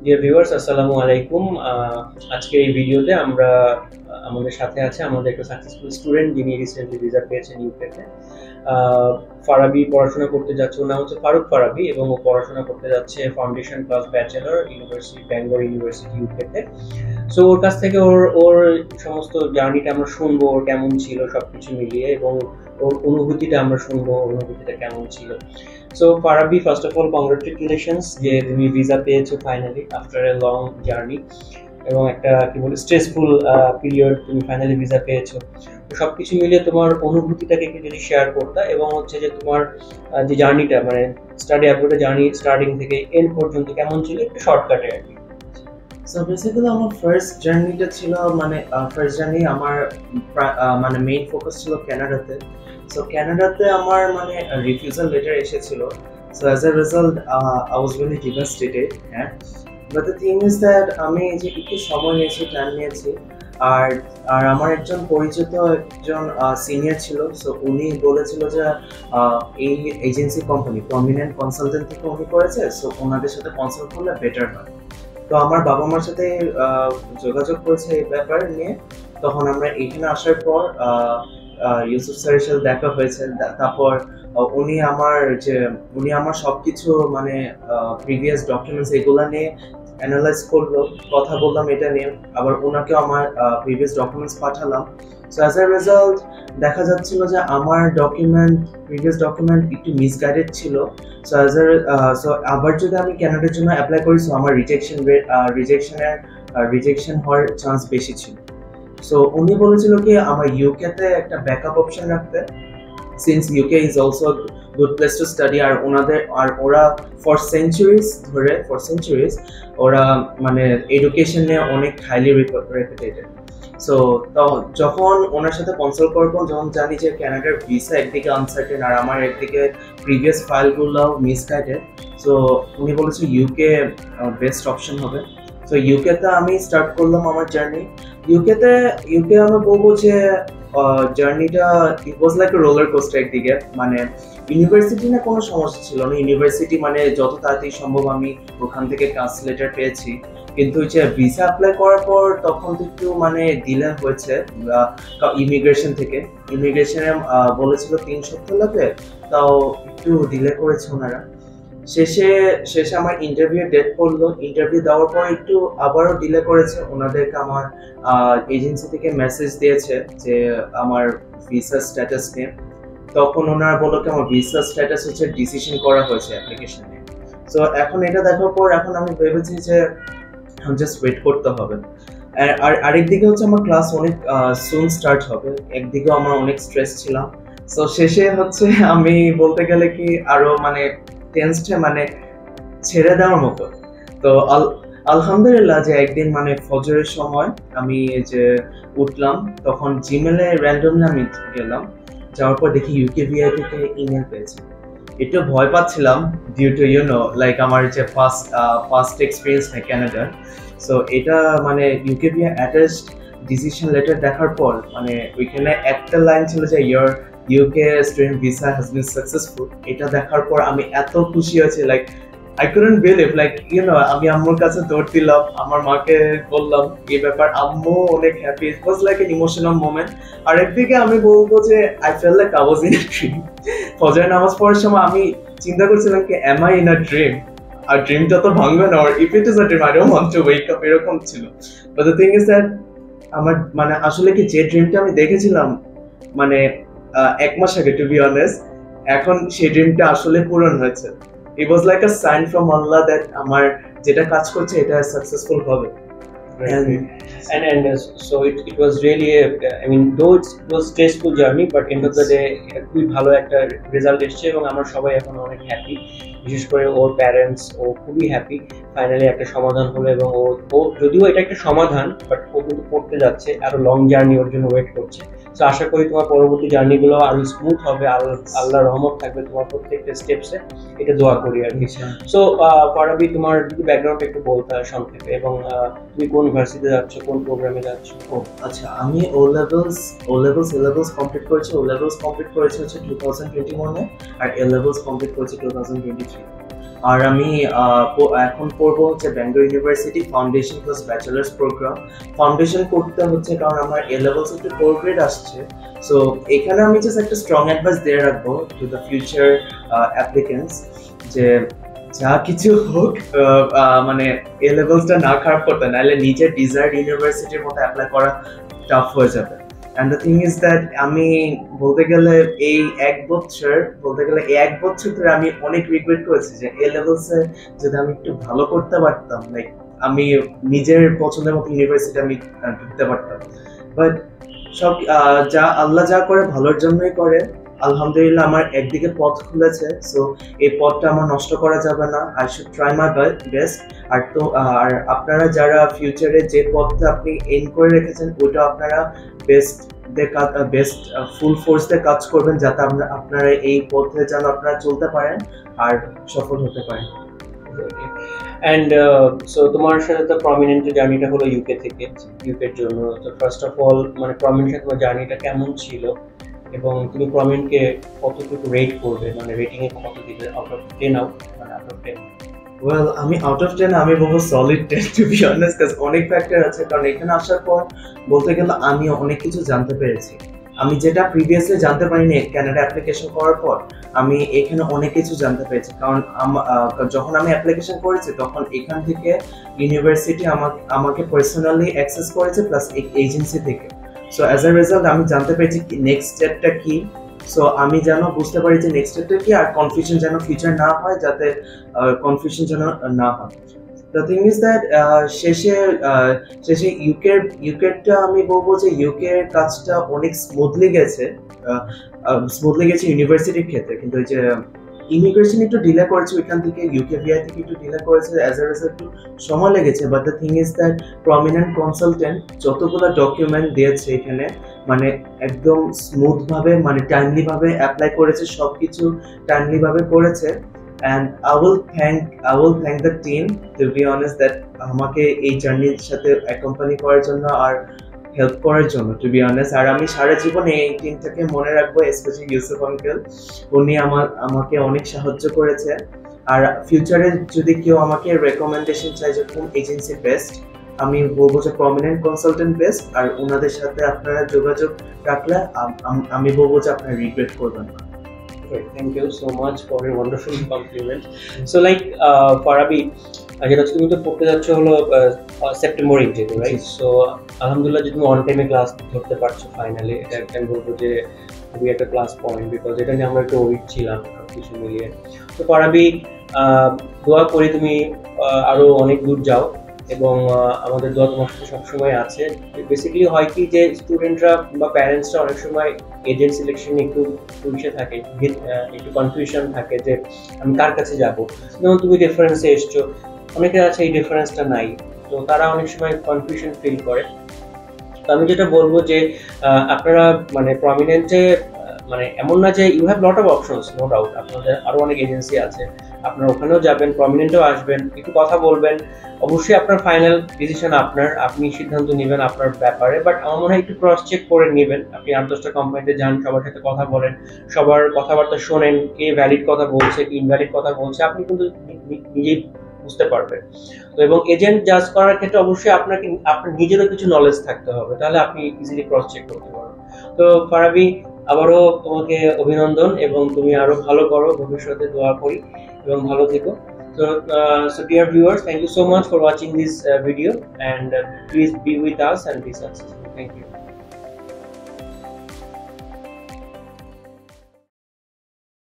Dear viewers, আসসালামু আলাইকুম। আজকের এই ভিডিওতে আমরা আমাদের সাথে আছে আমাদের একটা সাকসেসফুল স্টুডেন্ট যিনি রিসেন্টলি ভিসা পেয়েছেন ইউকেতে। ফারাবি পড়াশোনা করতে যাচ্ছে, ওর নাম হচ্ছে ফারুক ফারাবি, এবং ও পড়াশোনা করতে যাচ্ছে foundation plus bachelor university, Bangalore university ইউকেতে। সো ওর কাছ থেকে ওর ওর সমস্ত জার্নিটা আমরা শুনবো, ওর কেমন ছিল সবকিছু মিলিয়ে, এবং ওর অনুভূতিটা আমরা শুনবো, অনুভূতিটা কেমন ছিল। So Farabi, first of all congratulations যে তুমি ভিসা পেয়েছো finally after a long journey, এবং একটা কি বলে স্ট্রেসফুল পিরিয়ড তুমি ফাইনালি ভিসা পেয়েছো। তো সবকিছু মিলিয়ে তোমার অনুভূতিটাকে একটু যদি শেয়ার করতা, এবং হচ্ছে যে তোমার যে জার্নিটা মানে স্টাডি অ্যাব্রোডের জার্নি স্টার্টিং থেকে এন্ড পর্যন্ত কেমন ছিল, একটু শর্টকাটে আর কি। সো বেসিক্যালি আমার ফার্স্ট জার্নিটা ছিল ফার্স্ট জার্নি আমার মানে মেইন ফোকাস ছিল কানাডাতে। সো কানাডাতে আমার রিফিউজাল লেটার এসেছিল। So as a result I was really devastated. হ্যাঁ, but the thing is that আমি যে একটু সময় নিয়েছি, টাইম নিয়েছি, আর আর আমার একজন পরিচিত একজন সিনিয়র ছিল। সো উনি বলেছিল যে এই এজেন্সি কোম্পানি প্রমিনেন্ট কনসালটেন্ট থেকে উনি করেছে, সো ওনাদের সাথে কনসাল্ট করলে বেটার হয়। তো আমার বাবা মার সাথে যোগাযোগ করেছে এই ব্যাপার নিয়ে। তখন আমরা এখানে আসার পর ইউসুফ স্যারের সাথে দেখা হয়েছে। তারপর উনি আমার সবকিছু প্রিভিয়াস ডকুমেন্টস এগুলো নিয়ে অ্যানালাইজ করলো, কথা বললাম এটা নিয়ে, আবার ওনাকেও আমার প্রিভিয়াস ডকুমেন্টস পাঠালাম। সো অ্যাজ এ রেজাল্ট দেখা যাচ্ছিল যে আমার প্রিভিয়াস ডকুমেন্ট একটু মিসগাইডেড ছিল। সো আবার যদি আমি কানাডার জন্য অ্যাপ্লাই করি, সো আমার রিজেকশন হওয়ার চান্স বেশি ছিল। সো উনি বলেছিল কি আমার ইউকেতে একটা ব্যাকআপ অপশন রাখতে, since UK is also good place to study. ওরা ফর সেঞ্চুরিজ ওরা এডুকেশন নিয়ে অনেক হাইলি রেপুটেটেড। সো যখন ওনার সাথে কনসাল্ট করবো, যখন জানি যে কানাডার ভিসা একদিকে আনসার্টেন আর আমার একদিকে প্রিভিয়াস ফাইলগুলো মিসগাইডেড, সো উনি বলেছে ইউকে বেস্ট অপশন হবে। সো ইউকেতে আমি স্টার্ট করলাম আমার জার্নি। ইউকে আমি বলবো যে জার্নিটা ইট ওয়াজ লাইক রোলার কোস্টার। একদিকে ইউনিভার্সিটি না কোনো সমস্যা ছিল না, ইউনিভার্সিটি যত তাড়াতাড়ি সম্ভব আমি ওখান থেকে কাস্ট লেটার পেয়েছি। কিন্তু যে ভিসা অ্যাপ্লাই করার পর তখন তো একটু ডিলে হয়েছে ইমিগ্রেশনে বলেছিল 3 সপ্তাহ লাগবে, তাও একটু ডিলে করেছে ওনারা। শেষে আমার ইন্টারভিউ ডেট পড়লো। ইন্টারভিউ দেওয়ার পর একটু আবারও ডিলে করেছে। ওনাদেরকে আমার এজেন্সি থেকে মেসেজ দিয়েছে যে আমার ভিসা স্ট্যাটাস নিয়ে। তখন ওনারা বললো কি আমার ভিসা স্ট্যাটাস হচ্ছে ডিসিশন করা হয়েছে অ্যাপ্লিকেশনে। সো এখন এটা দেখার পর এখন আমি ভেবেছি যে জাস্ট ওয়েট করতে হবে। আর আরেকদিকে হচ্ছে আমার ক্লাস অনেক সুন স্টার্ট হবে, একদিকেও আমার অনেক স্ট্রেস ছিলাম। সো শেষে হচ্ছে আমি বলতে গেলে কি আরো টেন্সড ছেড়ে দেওয়ার মতো। তো আলহামদুলিল্লাহ যে একদিন ফজরের সময় আমি যে উঠলাম, তখন জিমেলে র্যান্ডমলি আমি গেলাম, যাওয়ার পর দেখি ইউকে ভিআইপি কে ইমেল পেয়েছি। একটু ভয় পাচ্ছিলাম ডিউ টু আমার যে ফার্স্ট এক্সপিরিয়েন্স না কানাডার। সো এটা UK VI attached decision letter দেখার পর ওইখানে একটা লাইন ছিল যে your UK student visa has been successful। এটা দেখার পর আমি এত খুশি হয়েছি, I couldn't believe, আমি আম্মুর কাছে দৌড় দিলাম, আমার মাকে বললাম এই ব্যাপার, আম্মু অনেক happy. It was like an emotional moment. আর একদিকে আমি বলবো যে I felt like I was in a dream। ফজরের নামাজ পড়ার সময় আমি চিন্তা করছিলাম কি am I in a dream? আর ড্রিমটা তো ভাঙবে না, or if it is a dream I don't want to wake up, এরকম ছিল। But the thing is that আমার আসলে কি যে ড্রিমটা আমি দেখেছিলাম 1 মাস আগে, টু বি অনেস্ট, এখন সেই ড্রিমটা আসলে পূরণ হয়েছে। It was like a sign from Allah that আমার যেটা কাজ করছে এটা সাকসেসফুল হবে। And so it was really I mean, though it was stressful journey, but end of the day এটা খুবই ভালো একটা রেজাল্ট এসেছে, এবং আমরা সবাই এখন অনেক হ্যাপি। বিশেষ করে ওর প্যারেন্টস, ও খুবই হ্যাপি ফাইনালি একটা সমাধান হলো। এবং ও যদিও এটা একটা সমাধান, বাট ও কিন্তু পড়তে যাচ্ছে, আরো লং জার্নি ওর জন্য ওয়েট করছে। সো আশা করি তোমার পরবর্তী জার্নিগুলো আরো স্মুথ হবে, আল্লাহর রহমত থাকবে তোমার প্রত্যেকটা স্টেপসে, এটা দোয়া করি আর কি। সো ফারাবি, তোমার যদি ব্যাকগ্রাউন্ড একটু বলতে হয় সংক্ষেপে, এবং তুমি কোন ভার্সিটিতে যাচ্ছ, কোন প্রোগ্রামে যাচ্ছ? আচ্ছা, আমি ও লেভেলস কমপ্লিট করেছি। হচ্ছে 2021-এ, আর এ লেভেলস কমপ্লিট করেছি 2023। আর আমি এখন পড়বো হচ্ছে Bangalore university foundation plus bachelor's programme. Foundation করতে হচ্ছে কারণ আমার এ লেভেলস একটু 4 গ্রেড আসছে। সো এখানে আমি জাস্ট একটা স্ট্রং অ্যাডভাইস দিয়ে রাখবো টু দ্য ফিউচার অ্যাপ্লিকেন্টস যে যা কিছু হোক মানে এ লেভেলসটা না খারাপ করতে, নাহলে নিজের ডিজায়ার্ড ইউনিভার্সিটির মতো অ্যাপ্লাই করা টাফ হয়ে যাবে। And the thing is that আমি বলতে গেলে এই এক বছর ধরে আমি অনেক রিগ্রেট করেছি যে এ লেভেলসে যদি আমি একটু ভালো করতে পারতাম, লাইক আমি নিজের পছন্দের মতো ইউনিভার্সিটি আমি ঢুকতে পারতাম। বাট সব যা আল্লাহ যা করে ভালোর জন্যই করে। আলহামদুলিল্লাহ আমার একদিকে পথ খুলেছে, সো এই পথটা আমার নষ্ট করা যাবে না। I should try my best. আর আপনারা যারা ফিউচারে যে পথটা আপনি এম করে রেখেছেন ওটা আপনারা বেস্ট ফুল ফোর্স দিয়ে কাজ করবেন, যাতে আপনারা এই পথে যেন আপনারা চলতে পারেন আর সফল হতে পারেন। অ্যান্ড সো তোমার সাথে তো প্রমিনেন্ট জার্নিটা হলো ইউকে থেকে, ইউকের জন্য। তো ফার্স্ট অফ অল মানে প্রমিনেন্ট তোমার জার্নিটা কেমন ছিল এবং তুমি প্রমিনেন্টকে কতটুকু রেট করবে, মানে রেটিং এ কত দিবে আউট অফ 10 মানে আউট অফ 10? ওয়েল আমি আউট অফ 10 আমি বলবো সলিড 10 টু বি অনেস্ট, কারণ অনেক ফ্যাক্টর আছে। কারণ এখানে আসার পর বলতে গেলে আমি অনেক কিছু জানতে পেরেছি, আমি যেটা প্রিভিয়াসলি জানতে পারিনি কানাডা অ্যাপ্লিকেশন করার পর আমি এখানে অনেক কিছু জানতে পেরেছি। কারণ যখন আমি অ্যাপ্লিকেশন করেছি তখন এখান থেকে ইউনিভার্সিটি আমাকে পার্সোনালি অ্যাক্সেস করেছে প্লাস এজেন্সি থেকে। সো অ্যাজ আ রেজাল্ট আমি জানতে পেরেছি নেক্সট স্টেপটা কি। সো আমি যেন বুঝতে পারি যে নেক্সট স্টেপটা কি, আর কনফিউশন যেন ফিউচার না হয়, যাতে কনফিউশন যেন না হয়। দ্য থিং ইজ দ্যাট শেষে ইউকেটা আমি বলবো যে ইউকের কাজটা অনেক স্মুথলি গেছে ইউনিভার্সিটির ক্ষেত্রে, কিন্তু ওই যে ইমিগ্রেশন একটু ডিলে করেছে ওইখান থেকে, ইউকে ভিআই থেকে একটু ডিলে করেছে, অ্যাজ এ রেজাল্ট একটু সময় লেগেছে। But the thing is that prominent consultant যতগুলো ডকুমেন্ট দিয়েছে এখানে মানে একদম স্মুথ ভাবে মানে টাইমলি ভাবে অ্যাপ্লাই করেছে, সবকিছু টাইমলি ভাবে করেছে। And I will thank the team, to be honest, that আমাকে এই জার্নির সাথে অ্যাকম্পানি করার জন্য আর হেল্প করার জন্য, টু বি অনেস্ট। আর আমি সারা জীবনে এই টিমটাকে মনে রাখবো, স্পেশালি ইউসুফ আঙ্কেল। উনি আমাকে অনেক সাহায্য করেছে। আর ফিউচারে যদি কেউ আমাকে রেকমেন্ডেশন চাই যে কোন এজেন্সি বেস্ট, আমি বলবো যে প্রমিনেন্ট কনসালটেন্ট বেস্ট। আর ওনাদের সাথে আপনারা যোগাযোগ রাখলে আমি বলবো যে আপনারা রিগ্রেট করবেন না। Great, thank you so much for your wonderful compliment. So like Farabi, যেটা তুমি তো পড়তে যাচ্ছ হলো সেপ্টেম্বর ইন্টেক, রাইট? সো আলহামদুলিল্লাহ যে তুমি অন টাইমে ক্লাস ধরতে পারছো ফাইনালি, এটা একটা বলবো যে খুবই একটা ক্লাস পয়েন্ট, বিকজ এটা নিয়ে আমরা একটু উইক ছিলাম কিছু মিলিয়ে। তো ফারাবি, দোয়া করি তুমি আরো অনেক দূর যাও এবং আমাদের দোয়া তোমার সাথে সবসময় আছে। বেসিক্যালি হয় কি যে স্টুডেন্টরা বা প্যারেন্টসরা অনেক সময় এজেন্ট সিলেকশন একটু পুলিশে থাকে, একটু কনফিউশন থাকে যে আমি কার কাছে যাব। যেমন তুমি রেফারেন্সে এসছো, অনেকের আছে এই রেফারেন্সটা নাই, তো তারা অনেক সময় কনফিউশন ফিল করে। তো আমি যেটা বলবো যে আপনারা মানে প্রমিনেন্টে মানে এমন না যে you have lot of options, no doubt আপনাদের আরও অনেক এজেন্সি আছে, আপনারা ওখানেও যাবেন, প্রমিনেন্টেও আসবেন, একটু কথা বলবেন। অবশ্যই আপনার ফাইনাল ডিসিশন আপনার, আপনি সিদ্ধান্ত নেবেন আপনার ব্যাপারে। বাট আমার মনে হয় একটু ক্রস চেক করে নেবেন। আপনি 8-10টা কোম্পানিতে যান, সবার সাথে কথা বলেন, সবার কথাবার্তা শোনেন, কে ভ্যালিড কথা বলছে, কি ইনভ্যালিড কথা বলছে, আপনি কিন্তু নিজেই বুঝতে পারবেন। তো এবং এজেন্ট জাজ করার ক্ষেত্রে অবশ্যই আপনার নিজেরও কিছু নলেজ থাকতে হবে, তাহলে আপনি ইজিলি ক্রস চেক করতে পারবেন। তো ফারাবি, আবারও তোমাকে অভিনন্দন এবং তুমি আরো ভালো করো, ভবিষ্যতে দোয়া করি এবং ভালো থেকো। So dear viewers, thank you so much for watching this video, and please be with us and be successful. Thank you.